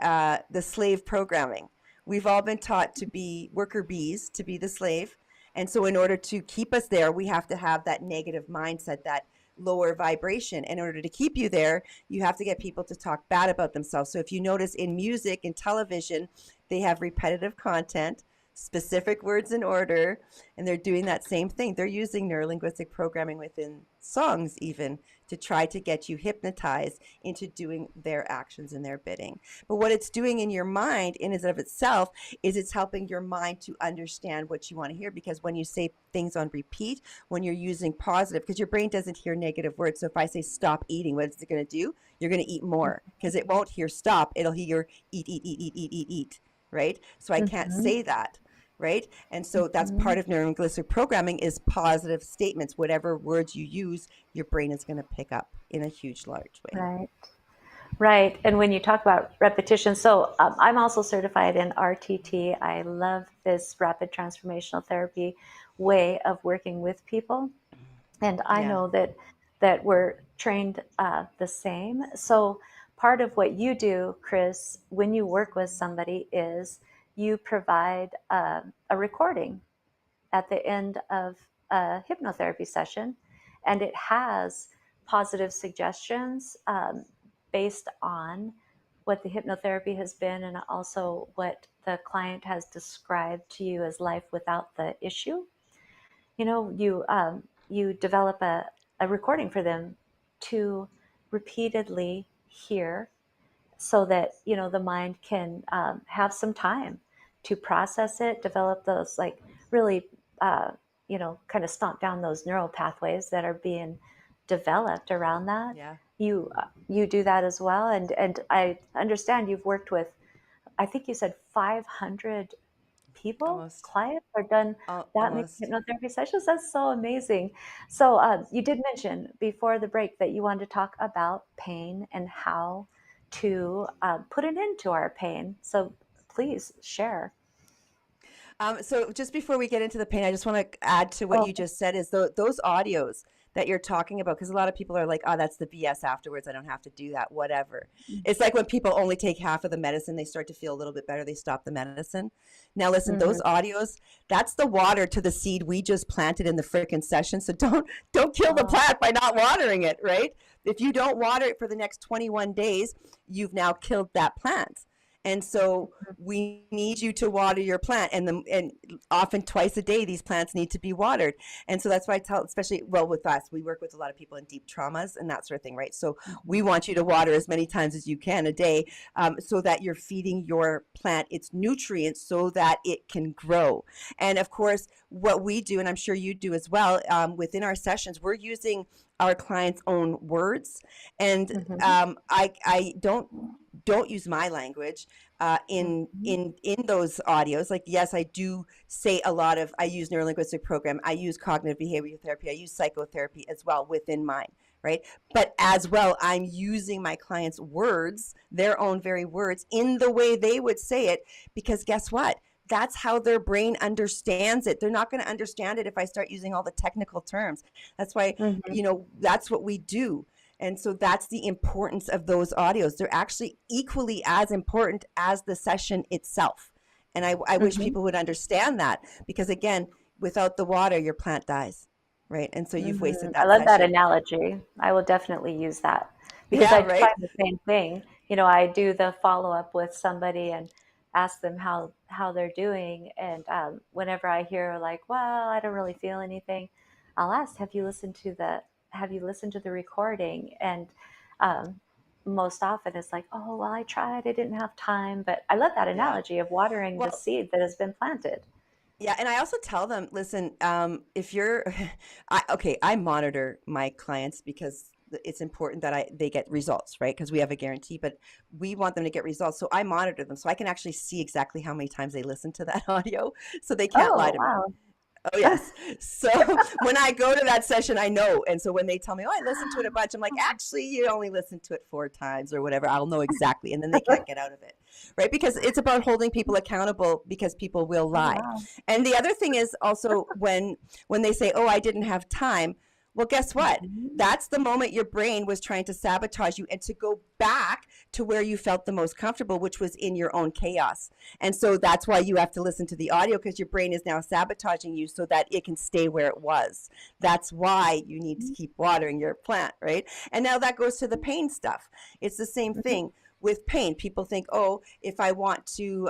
slave programming. We've all been taught to be worker bees, to be the slave. And so in order to keep us there, we have to have that negative mindset, that lower vibration. And in order to keep you there, you have to get people to talk bad about themselves. So if you notice in music and television, they have repetitive content, specific words in order, and they're doing that same thing. They're using neurolinguistic programming within songs even to try to get you hypnotized into doing their actions and their bidding. But what it's doing in your mind in and of itself is it's helping your mind to understand what you want to hear, because when you say things on repeat, when you're using positive, because your brain doesn't hear negative words. So if I say stop eating, what is it going to do? You're going to eat more, because it won't hear stop. It'll hear eat, eat, eat, eat, eat, eat, eat, right? So I can't say that. Right? And so that's part of neurolinguistic programming, is positive statements. Whatever words you use, your brain is going to pick up in a huge, large way. Right. Right. And when you talk about repetition, so I'm also certified in RTT. I love this rapid transformational therapy way of working with people. And I know that we're trained the same. So part of what you do, Kris, when you work with somebody is you provide a recording at the end of a hypnotherapy session, and it has positive suggestions based on what the hypnotherapy has been, and also what the client has described to you as life without the issue, you develop a recording for them to repeatedly hear, so that the mind can have some time to process it, develop those, like, really kind of stomp down those neural pathways that are being developed around that. Yeah. You do that as well, and I understand you've worked with, I think you said 500 people, Almost. clients, are done that many Almost. hypnotherapy sessions. That's so amazing. So you did mention before the break that you wanted to talk about pain and how to put an end to our pain. So please share. So just before we get into the pain, I just want to add to what Oh, you just said is those audios that you're talking about, because a lot of people are like, oh, that's the BS afterwards. I don't have to do that, whatever. It's like when people only take half of the medicine, they start to feel a little bit better, they stop the medicine. Now, listen, those audios, that's the water to the seed we just planted in the frickin' session. So don't kill the plant by not watering it, right? If you don't water it for the next 21 days, you've now killed that plant. And so we need you to water your plant, and often twice a day these plants need to be watered. And so that's why I tell, especially, well, with us, we work with a lot of people in deep traumas and that sort of thing, right? So we want you to water as many times as you can a day, so that you're feeding your plant its nutrients so that it can grow. And of course, what we do, and I'm sure you do as well, within our sessions, we're using our clients' own words, and I don't use my language in those audios. Like, yes, I do say a lot of, I use neurolinguistic program, I use cognitive behavioral therapy, I use psychotherapy as well within mine, right? But as well, I'm using my clients' words, their own very words, in the way they would say it, because guess what? That's how their brain understands it. They're not going to understand it if I start using all the technical terms. That's why, that's what we do. And so that's the importance of those audios. They're actually equally as important as the session itself. And I wish people would understand that, because again, without the water, your plant dies, right? And so you've wasted that I love that session. analogy. I will definitely use that, because Yeah, I right? find the same thing. I do the follow up with somebody and ask them how they're doing. And whenever I hear, like, well, I don't really feel anything, I'll ask, have you listened to the recording? And most often it's like, oh, well, I tried, I didn't have time. But I love that Yeah. analogy of watering the Well, seed that has been planted. yeah, and I also tell them, listen, if you're, I monitor my clients because it's important that they get results, right? Because we have a guarantee, but we want them to get results. So I monitor them so I can actually see exactly how many times they listen to that audio, so they can't lie Oh, to me. wow. Oh, yes. So when I go to that session, I know. And so when they tell me, oh, I listened to it a bunch, I'm like, actually, you only listened to it 4 times or whatever. I'll know exactly. And then they can't get out of it, right? Because it's about holding people accountable, because people will Oh, lie. wow. And the other thing is also when they say, oh, I didn't have time. Well, guess what? That's the moment your brain was trying to sabotage you and to go back to where you felt the most comfortable, which was in your own chaos. And so that's why you have to listen to the audio, because your brain is now sabotaging you so that it can stay where it was. That's why you need to keep watering your plant, right? And now that goes to the pain stuff. It's the same thing. With pain, people think, oh, if I want to,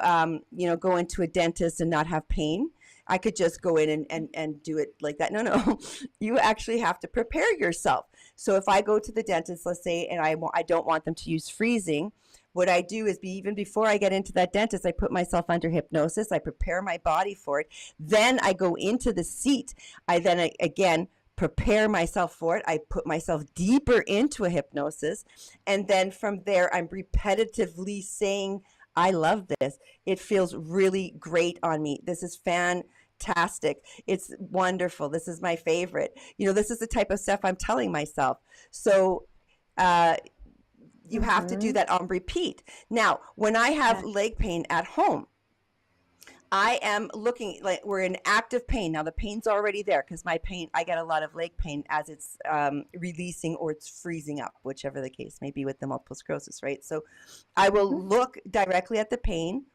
go into a dentist and not have pain, I could just go in and do it like that. No, you actually have to prepare yourself. So if I go to the dentist, let's say, and I don't want them to use freezing, what I do is, even before I get into that dentist, I put myself under hypnosis. I prepare my body for it. Then I go into the seat. I then again prepare myself for it. I put myself deeper into a hypnosis. And then from there, I'm repetitively saying, I love this. It feels really great on me. This is fantastic. It's wonderful. This is my favorite. This is the type of stuff I'm telling myself. So you have to do that on repeat. Now, when I have leg pain at home, I am looking, like, we're in active pain. Now the pain's already there, because my pain, I get a lot of leg pain as it's releasing or it's freezing up, whichever the case may be with the multiple sclerosis, right? So I will look directly at the pain,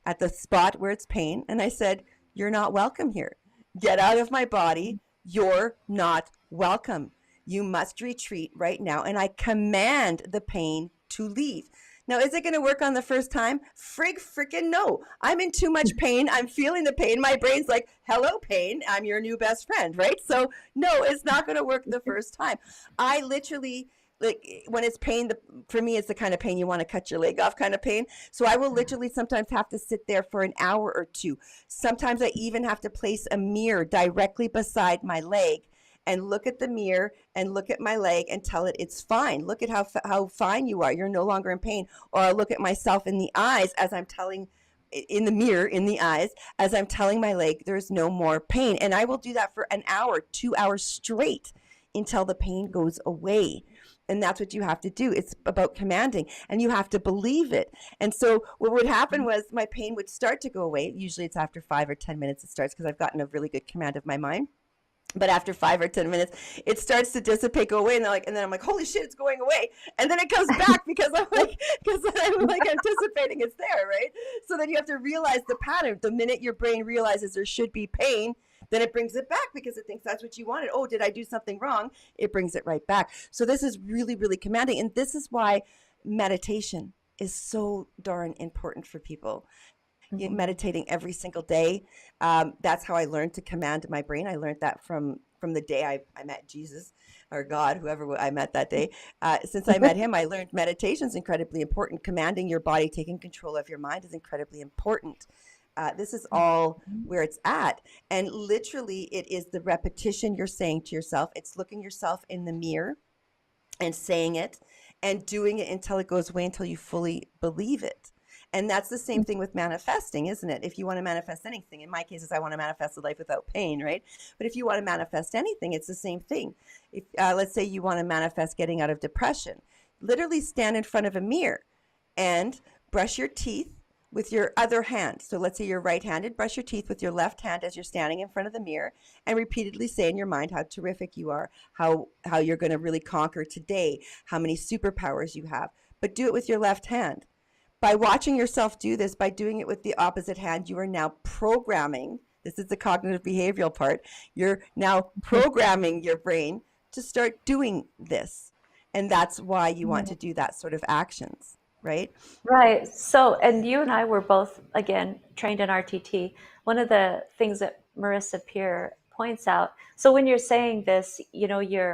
at the spot where it's pain. And I said, you're not welcome here. Get out of my body. You're not welcome. You must retreat right now. And I command the pain to leave. Now, is it going to work on the first time? Freaking no. I'm in too much pain. I'm feeling the pain. My brain's like, hello, pain. I'm your new best friend, right? So no, it's not going to work the first time. I literally, like, when it's pain, for me, it's the kind of pain you want to cut your leg off kind of pain. So I will literally sometimes have to sit there for an hour or two. Sometimes I even have to place a mirror directly beside my leg and look at the mirror and look at my leg and tell it it's fine. Look at how fine you are. You're no longer in pain. Or I'll look at myself in the eyes as I'm telling, in the mirror, in the eyes, as I'm telling my leg there's no more pain. And I will do that for an hour, 2 hours straight until the pain goes away. And that's what you have to do. It's about commanding, and you have to believe it. And so what would happen was my pain would start to go away. Usually it's after 5 or 10 minutes it starts, because I've gotten a really good command of my mind. But after 5 or 10 minutes, it starts to dissipate, go away, and then I'm like, holy shit, it's going away. And then it comes back because I'm like anticipating it's there, right? So then you have to realize the pattern. The minute your brain realizes there should be pain, then it brings it back because it thinks that's what you wanted. Oh, did I do something wrong? It brings it right back. So this is really, really commanding. And this is why meditation is so darn important for people. Meditating every single day. That's how I learned to command my brain. I learned that from the day I met Jesus or God, whoever I met that day. Since I met him, I learned meditation is incredibly important. Commanding your body, taking control of your mind is incredibly important. This is all where it's at. And literally, it is the repetition you're saying to yourself. It's looking yourself in the mirror and saying it and doing it until it goes away, until you fully believe it. And that's the same thing with manifesting, isn't it? If you want to manifest anything, in my case, is I want to manifest a life without pain, right? But if you want to manifest anything, it's the same thing. If let's say you want to manifest getting out of depression, literally stand in front of a mirror and brush your teeth with your other hand. So let's say you're right-handed, brush your teeth with your left hand as you're standing in front of the mirror, and repeatedly say in your mind how terrific you are, how you're going to really conquer today, how many superpowers you have. But do it with your left hand. By watching yourself do this, by doing it with the opposite hand, you are now programming. This is the cognitive behavioral part. You're now programming your brain to start doing this. And that's why you want to do that sort of actions, right? Right. So, and you and I were both, again, trained in RTT. One of the things that Marissa Peer points out, so when you're saying this, you know, you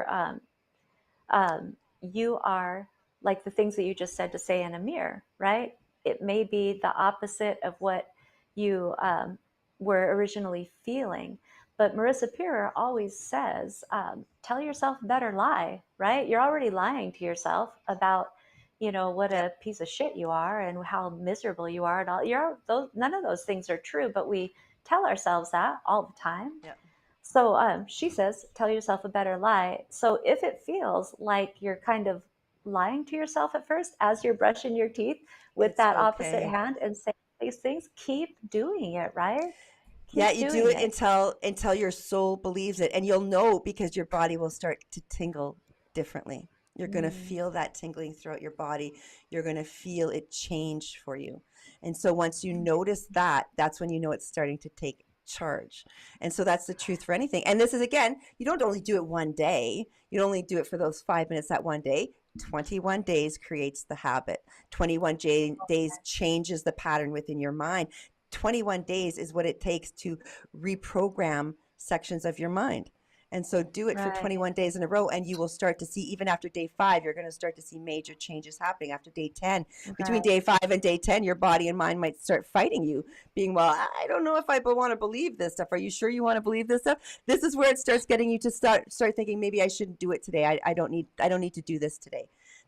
are like the things that you just said to say in a mirror, right? It may be the opposite of what you were originally feeling. But Marissa Peer always says, tell yourself a better lie, right? You're already lying to yourself about, you know, what a piece of shit you are and how miserable you are. And all none of those things are true, but we tell ourselves that all the time. Yeah. So she says, tell yourself a better lie. So if it feels like you're kind of lying to yourself at first as you're brushing your teeth with It's that okay. opposite hand and saying these things, keep doing it, right? Yeah, you do it until your soul believes it, and you'll know because your body will start to tingle differently. You're going to feel that tingling throughout your body. You're going to feel it change for you. And so once you notice that, that's when you know it's starting to take charge. And so that's the truth for anything. And this is, again, you don't only do it one day. You don't only do it for those 5 minutes that one day. 21 days creates the habit. 21 days changes the pattern within your mind. 21 days is what it takes to reprogram sections of your mind. And so do it for 21 days in a row, and you will start to see, even after day 5, you're going to start to see major changes happening. After day 10, between day 5 and day 10, your body and mind might start fighting you, being, well, I don't know if I want to believe this stuff. Are you sure you want to believe this stuff? This is where it starts getting you to start thinking, maybe I shouldn't do it today. I don't need to do this today.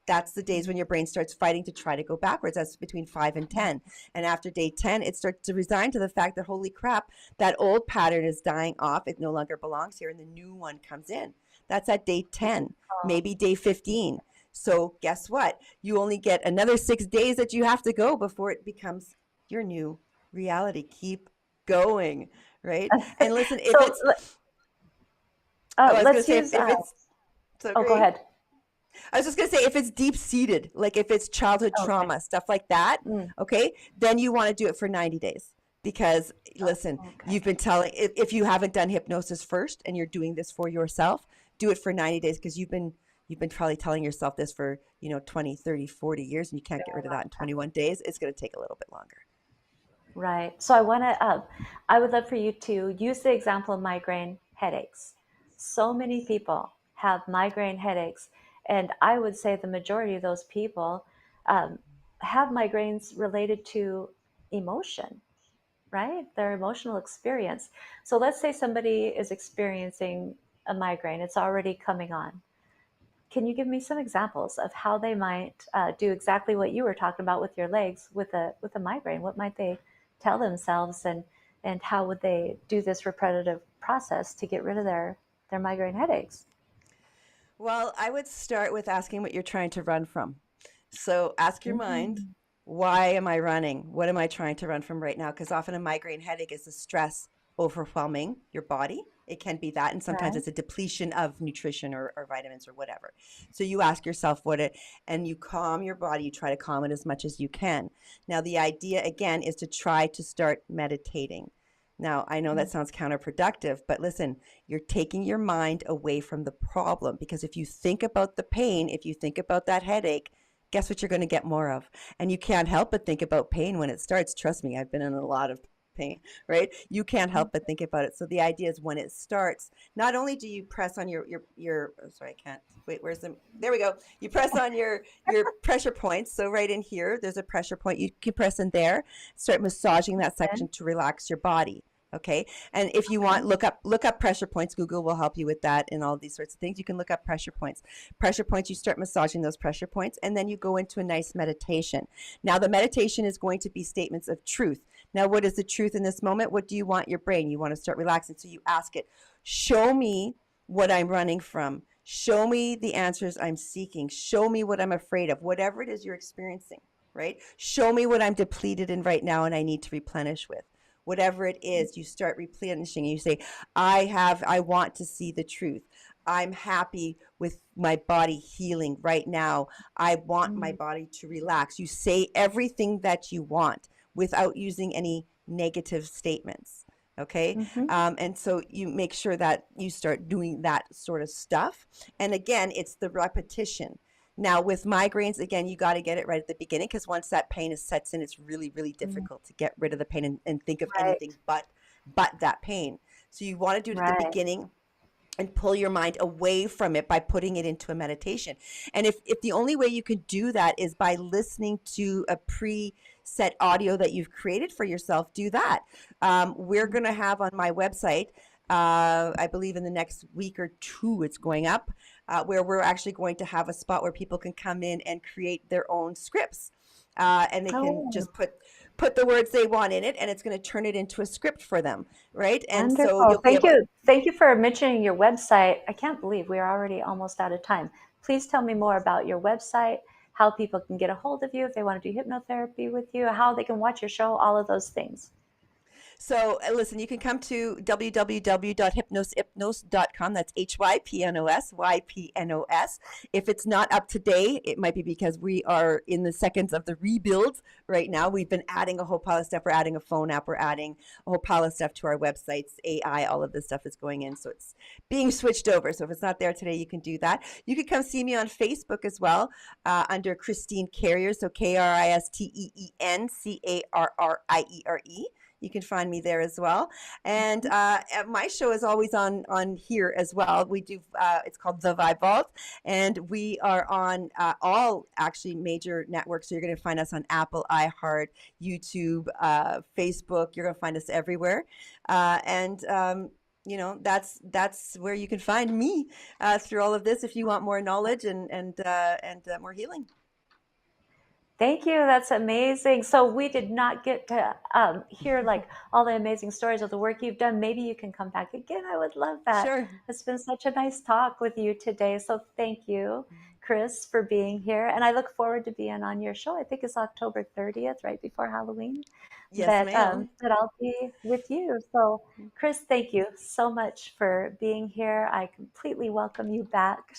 That's the days when your brain starts fighting to try to go backwards. That's between 5 and 10. And after day 10, it starts to resign to the fact that, holy crap, that old pattern is dying off. It no longer belongs here, and the new one comes in. That's at day 10, maybe day 15. So guess what? You only get another 6 days that you have to go before it becomes your new reality. Keep going, right? And listen, if go ahead. I was just going to say, if it's deep-seated, like if it's childhood trauma, stuff like that, okay, then you want to do it for 90 days. Because, listen, you've been telling, if you haven't done hypnosis first and you're doing this for yourself, do it for 90 days because you've been you've been probably telling yourself this for, 20, 30, 40 years, and you can't get rid of that in 21 days, it's going to take a little bit longer. Right. So I would love for you to use the example of migraine headaches. So many people have migraine headaches, and I would say the majority of those people um, have migraines related to emotion, right? Their emotional experience. So let's say somebody is experiencing a migraine, it's already coming on. Can you give me some examples of how they might do exactly what you were talking about with your legs with a migraine? What might they tell themselves, and how would they do this repetitive process to get rid of their migraine headaches? Well, I would start with asking what you're trying to run from. So ask your mind, Mm, why am I running? What am I trying to run from right now? Because often a migraine headache is the stress overwhelming your body. It can be that. And sometimes right. it's a depletion of nutrition or vitamins or whatever. So you ask yourself and you calm your body. You try to calm it as much as you can. Now, the idea again is to try to start meditating. Now, I know that sounds counterproductive, but listen, you're taking your mind away from the problem, because if you think about the pain, if you think about that headache, guess what you're going to get more of? And you can't help but think about pain when it starts. Trust me, I've been in a lot of pain, right? You can't help but think about it. So the idea is when it starts, not only do you press on oh, sorry, I can't wait. There we go. You press on your pressure points. So right in here, there's a pressure point. You can press in there, start massaging that section to relax your body. Okay. And if you want, look up pressure points. Google will help you with that and all these sorts of things. You can look up pressure points. Pressure points, you start massaging those pressure points, and then you go into a nice meditation. Now, the meditation is going to be statements of truth. Now, what is the truth in this moment? What do you want your brain? You want to start relaxing. So you ask it, show me what I'm running from. Show me the answers I'm seeking. Show me what I'm afraid of, whatever it is you're experiencing, right? Show me what I'm depleted in right now and I need to replenish with. Whatever it is, you start replenishing. You say, I want to see the truth. I'm happy with my body healing right now. I want my body to relax. You say everything that you want without using any negative statements. Okay. Mm-hmm. And so you make sure that you start doing that sort of stuff. And again, it's the repetition. Now, with migraines, again, you got to get it right at the beginning, because once that pain sets in, it's really, really difficult to get rid of the pain and think of Right. anything but that pain. So you want to do it at the Right. beginning and pull your mind away from it by putting it into a meditation. And if the only way you could do that is by listening to a preset audio that you've created for yourself, do that. We're going to have on my website, I believe in the next week or two, it's going up, where we're actually going to have a spot where people can come in and create their own scripts. And they can Oh, just put the words they want in it, and it's going to turn it into a script for them, right? And so wonderful. you'll be able. Thank you for mentioning your website. I can't believe we're already almost out of time. Please tell me more about your website, how people can get a hold of you if they want to do hypnotherapy with you, how they can watch your show, all of those things. So listen, you can come to www.hypnos.com. That's Hypnos. If it's not up to date, it might be because we are in the seconds of the rebuild right now. We've been adding a whole pile of stuff. We're adding a phone app. We're adding a whole pile of stuff to our websites. AI, all of this stuff is going in. So it's being switched over. So if it's not there today, you can do that. You can come see me on Facebook as well, under Christine Carriere. So KristenCarriere. You can find me there as well. And my show is always on here as well. We do, it's called The Vibe Vault, and we are on all actually major networks. So you're going to find us on Apple, iHeart, YouTube, Facebook. You're going to find us everywhere. That's where you can find me through all of this if you want more knowledge and more healing. Thank you. That's amazing. So we did not get to hear like all the amazing stories of the work you've done. Maybe you can come back again. I would love that. Sure. It's been such a nice talk with you today. So thank you, Kris, for being here. And I look forward to being on your show. I think it's October 30th, right before Halloween. Yes, ma'am. That I'll be with you. So, Kris, thank you so much for being here. I completely welcome you back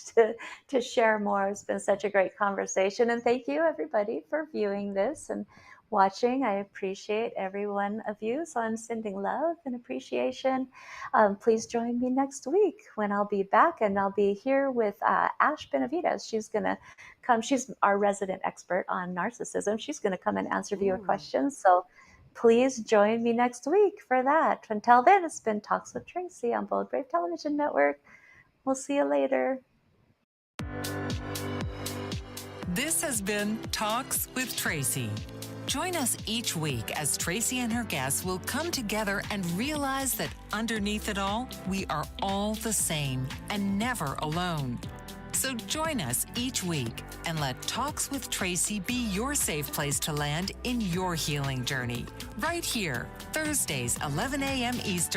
to share more. It's been such a great conversation. And thank you, everybody, for viewing this and watching. I appreciate every one of you. So I'm sending love and appreciation. Please join me next week when I'll be back, and I'll be here with Ash Benavides. She's going to come. She's our resident expert on narcissism. She's going to come and answer viewer questions. So please join me next week for that. Until then, it's been Talks with Tracy on Bold Brave Television Network. We'll see you later. This has been Talks with Tracy. Join us each week as Tracy and her guests will come together and realize that underneath it all, we are all the same and never alone. So join us each week and let Talks with Tracy be your safe place to land in your healing journey. Right here, Thursdays, 11 a.m. Eastern.